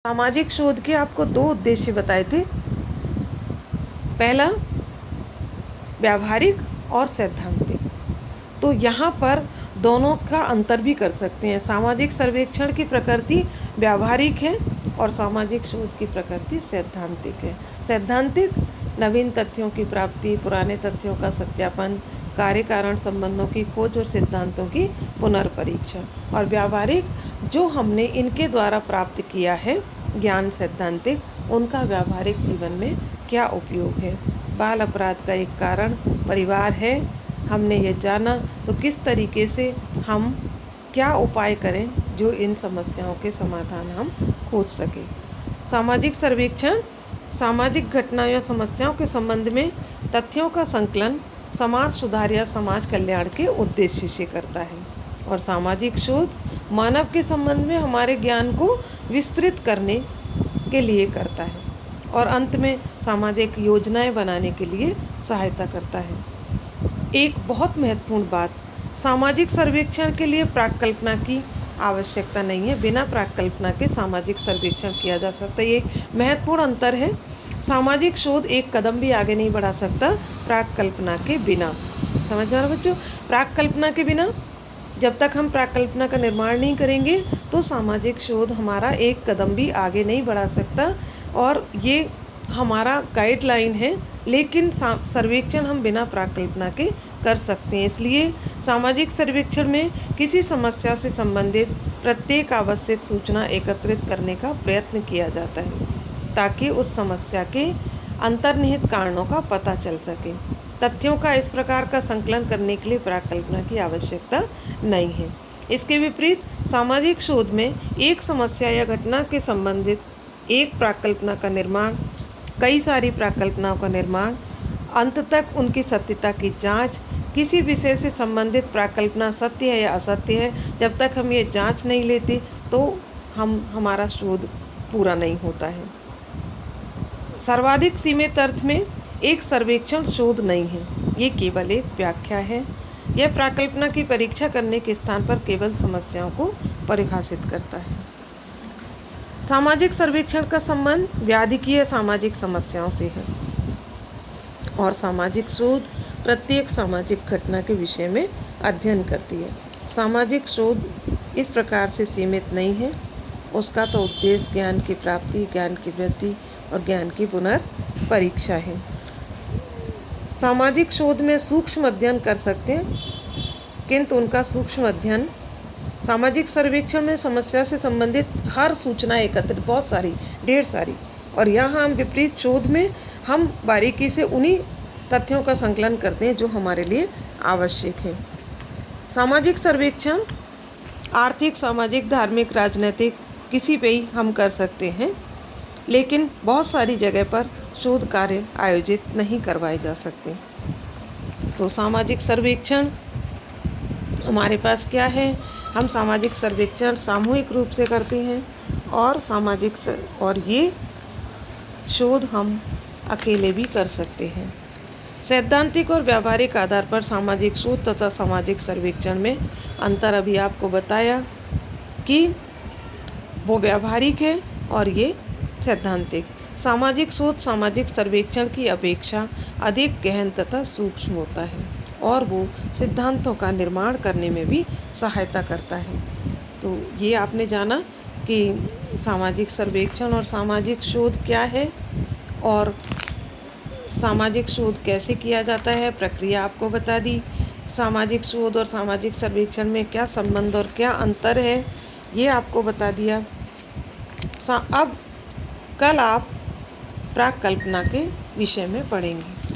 सामाजिक शोध के आपको 2 उद्देश्य बताए थे। पहला व्यावहारिक और सैद्धांतिक। तो यहाँ पर दोनों का अंतर भी कर सकते हैं। सामाजिक सर्वेक्षण की प्रकृति व्यावहारिक है और सामाजिक शोध की प्रकृति सैद्धांतिक है। सैद्धांतिक नवीन तथ्यों की प्राप्ति, पुराने तथ्यों का सत्यापन, कार्य कारण संबंधों की खोज और सिद्धांतों की पुनर्परीक्षा। और व्यावहारिक जो हमने इनके द्वारा प्राप्त किया है ज्ञान सैद्धांतिक, उनका व्यावहारिक जीवन में क्या उपयोग है। बाल अपराध का एक कारण परिवार है, हमने ये जाना, तो किस तरीके से हम क्या उपाय करें जो इन समस्याओं के समाधान हम खोज सकें। सामाजिक सर्वेक्षण सामाजिक घटनाओं या समस्याओं के संबंध में तथ्यों का संकलन समाज सुधार या समाज कल्याण के उद्देश्य से करता है। और सामाजिक शोध मानव के संबंध में हमारे ज्ञान को विस्तृत करने के लिए करता है और अंत में सामाजिक योजनाएं बनाने के लिए सहायता करता है। एक बहुत महत्वपूर्ण बात, सामाजिक सर्वेक्षण के लिए प्राक कल्पना की आवश्यकता नहीं है। बिना प्राक कल्पना के सामाजिक सर्वेक्षण किया जा सकता है। ये महत्वपूर्ण अंतर है। सामाजिक शोध एक कदम भी आगे नहीं बढ़ा सकता प्राक कल्पना के बिना। समझ में आ रहा बच्चों? प्राक कल्पना के बिना, जब तक हम प्राक कल्पना का निर्माण नहीं करेंगे तो सामाजिक शोध हमारा एक कदम भी आगे नहीं बढ़ा सकता। और ये हमारा गाइडलाइन है, लेकिन सर्वेक्षण हम बिना प्राक कल्पना के कर सकते हैं। इसलिए सामाजिक सर्वेक्षण में किसी समस्या से संबंधित प्रत्येक आवश्यक सूचना एकत्रित करने का प्रयत्न किया जाता है ताकि उस समस्या के अंतर्निहित कारणों का पता चल सके। तथ्यों का इस प्रकार का संकलन करने के लिए प्राक कल्पना की आवश्यकता नहीं है। इसके विपरीत सामाजिक शोध में एक समस्या या घटना के संबंधित एक प्राक कल्पना का निर्माण, कई सारी प्राक कल्पनाओं का निर्माण, अंत तक उनकी सत्यता की जांच, किसी विषय से संबंधित प्राक कल्पना सत्य है या असत्य है, जब तक हम ये जांच नहीं लेते तो हमारा शोध पूरा नहीं होता है। सर्वाधिक सीमित अर्थ में एक सर्वेक्षण शोध नहीं है, ये केवल एक व्याख्या है। यह प्राक कल्पना की परीक्षा करने के स्थान पर केवल समस्याओं को परिभाषित करता है। सामाजिक सर्वेक्षण का संबंध व्याधिकीय सामाजिक समस्याओं से है और सामाजिक शोध प्रत्येक सामाजिक घटना के विषय में अध्ययन करती है। सामाजिक शोध इस प्रकार से सीमित नहीं है, उसका तो उद्देश्य ज्ञान की प्राप्ति, ज्ञान की वृद्धि और ज्ञान की पुनर्परीक्षा है। सामाजिक शोध में सूक्ष्म अध्ययन कर सकते हैं, किंतु उनका सूक्ष्म अध्ययन सामाजिक सर्वेक्षण में समस्या से संबंधित हर सूचना एकत्रित, बहुत सारी, ढेर सारी, और यहाँ हम विपरीत शोध में हम बारीकी से उन्हीं तथ्यों का संकलन करते हैं जो हमारे लिए आवश्यक है। सामाजिक सर्वेक्षण आर्थिक, सामाजिक, धार्मिक, राजनीतिक किसी पे ही हम कर सकते हैं, लेकिन बहुत सारी जगह पर शोध कार्य आयोजित नहीं करवाए जा सकते। तो सामाजिक सर्वेक्षण हमारे पास क्या है? हम सामाजिक सर्वेक्षण सामूहिक रूप से करते हैं और ये शोध हम अकेले भी कर सकते हैं। सैद्धांतिक और व्यावहारिक आधार पर सामाजिक शोध तथा सामाजिक सर्वेक्षण में अंतर अभी आपको बताया कि वो व्यावहारिक है और ये सैद्धांतिक। सामाजिक शोध सामाजिक सर्वेक्षण की अपेक्षा अधिक गहन तथा सूक्ष्म होता है और वो सिद्धांतों का निर्माण करने में भी सहायता करता है। तो ये आपने जाना कि सामाजिक सर्वेक्षण और सामाजिक शोध क्या है और सामाजिक शोध कैसे किया जाता है, प्रक्रिया आपको बता दी। सामाजिक शोध और सामाजिक सर्वेक्षण में क्या संबंध और क्या अंतर है, ये आपको बता दिया। अब कल आप प्राक कल्पना के विषय में पढ़ेंगे।